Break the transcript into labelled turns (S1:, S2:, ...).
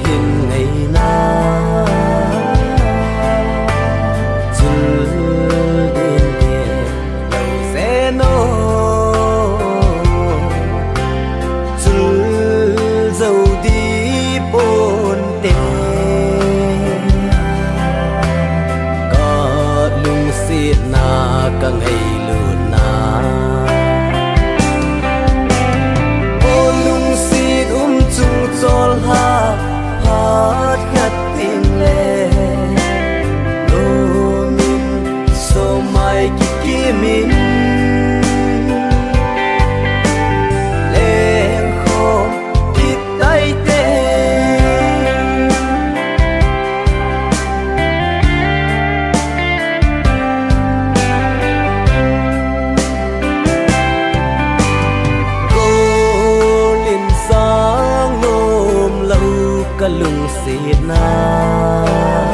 S1: hình ngày na chul din de đâu sẽ nô chul dầu đi bồn đê có lung xịt na cả ngày lùn na ô lung xịt chung chol ha hát khát tình lệ lô min so mai kiki min lên khom kít tay tê cô lên sáng nôm lâu cả lùng xịt na